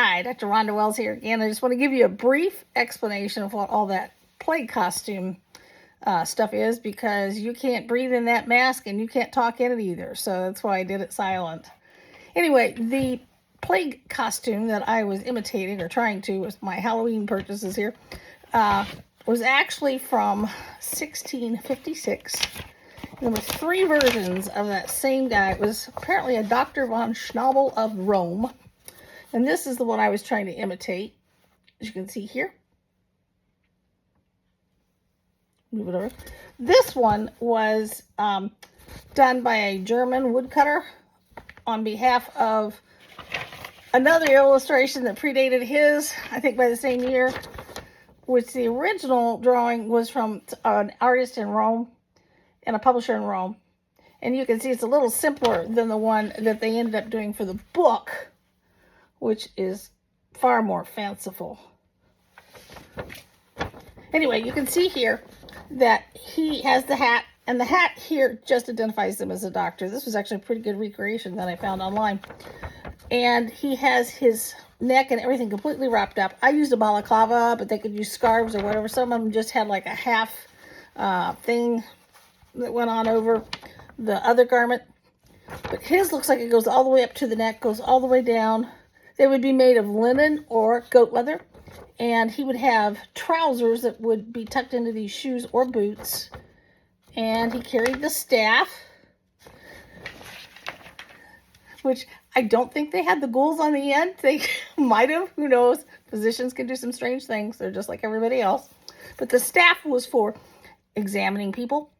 Hi, Dr. Rhonda Wells here again. I just want to give you a brief explanation of what all that plague costume stuff is, because you can't breathe in that mask and you can't talk in it either. So that's why I did it silent. Anyway, the plague costume that I was imitating or trying to with my Halloween purchases here was actually from 1656. There were 3 versions of that same guy. It was apparently a Dr. von Schnabel of Rome. And this is the one I was trying to imitate, as you can see here. Move it over. This one was done by a German woodcutter on behalf of another illustration that predated his, I think by the same year, which the original drawing was from an artist in Rome and a publisher in Rome. And you can see it's a little simpler than the one that they ended up doing for the book, which is far more fanciful. Anyway, you can see here that he has the hat, and the hat here just identifies him as a doctor. This was actually a pretty good recreation that I found online. And he has his neck and everything completely wrapped up. I used a balaclava, but they could use scarves or whatever. Some of them just had like a half thing that went on over the other garment. But his looks like it goes all the way up to the neck, goes all the way down. They would be made of linen or goat leather, and he would have trousers that would be tucked into these shoes or boots, and he carried the staff, which I don't think they had the ghouls on the end. They might have, who knows. Physicians can do some strange things. They're just like everybody else. But the staff was for examining people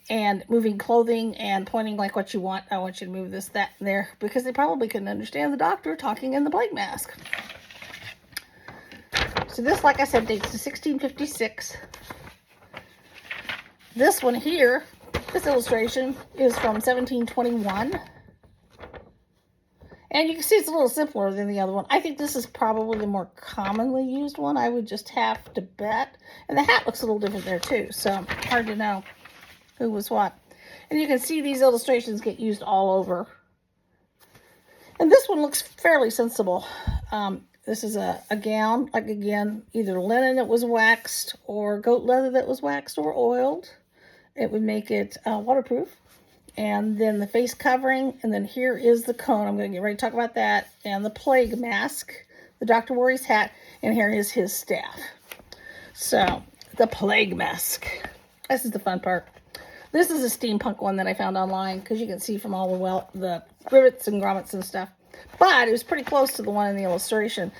and moving clothing and pointing like what you want. I want you to move this, that, and there, because they probably couldn't understand the doctor talking in the plague mask. So this, like I said, dates to 1656. This one here, this illustration, is from 1721. And you can see it's a little simpler than the other one. I think this is probably the more commonly used one, I would just have to bet. And the hat looks a little different there too, so hard to know who was what. And you can see these illustrations get used all over. And this one looks fairly sensible. This is a gown, like again, either linen that was waxed or goat leather that was waxed or oiled. It would make it waterproof. And then the face covering, and then here is the cone. I'm going to get ready to talk about that. And the plague mask, the Dr. wore his hat, and here is his staff. So, the plague mask. This is the fun part. This is a steampunk one that I found online, because you can see from all the rivets and grommets and stuff. But it was pretty close to the one in the illustration.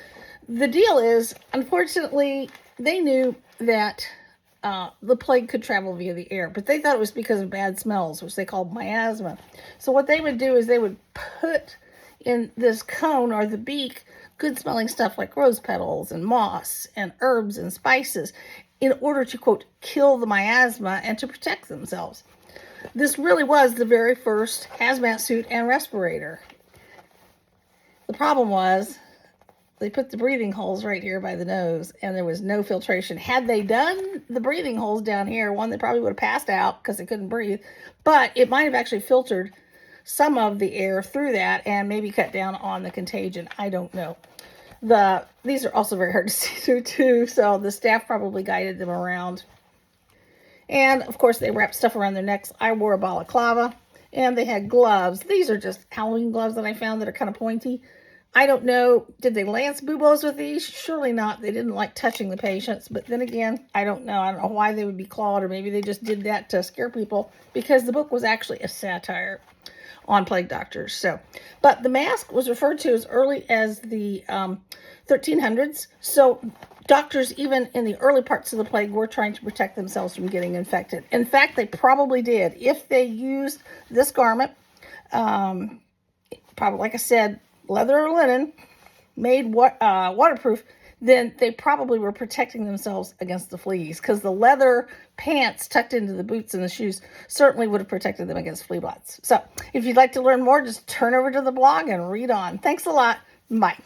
The deal is, unfortunately, they knew that the plague could travel via the air, but they thought it was because of bad smells, which they called miasma. So what they would do is they would put in this cone or the beak good smelling stuff like rose petals and moss and herbs and spices in order to, quote, kill the miasma and to protect themselves. This really was the very first hazmat suit and respirator. The problem was they put the breathing holes right here by the nose, and there was no filtration. Had they done the breathing holes down here, one, they probably would have passed out because they couldn't breathe, but it might have actually filtered some of the air through that and maybe cut down on the contagion. I don't know. These are also very hard to see through too, so the staff probably guided them around. And of course they wrapped stuff around their necks. I wore a balaclava, and they had gloves. These are just Halloween gloves that I found that are kind of pointy. I don't know, did they lance buboes with these? Surely not. They didn't like touching the patients. But then again, I don't know. I don't know why they would be clawed, or maybe they just did that to scare people, because the book was actually a satire on plague doctors. So, but the mask was referred to as early as the 1300s. So doctors, even in the early parts of the plague, were trying to protect themselves from getting infected. In fact, they probably did. If they used this garment, probably, like I said, leather or linen, made waterproof, then they probably were protecting themselves against the fleas, because the leather pants tucked into the boots and the shoes certainly would have protected them against flea bites. So if you'd like to learn more, just turn over to the blog and read on. Thanks a lot. Bye.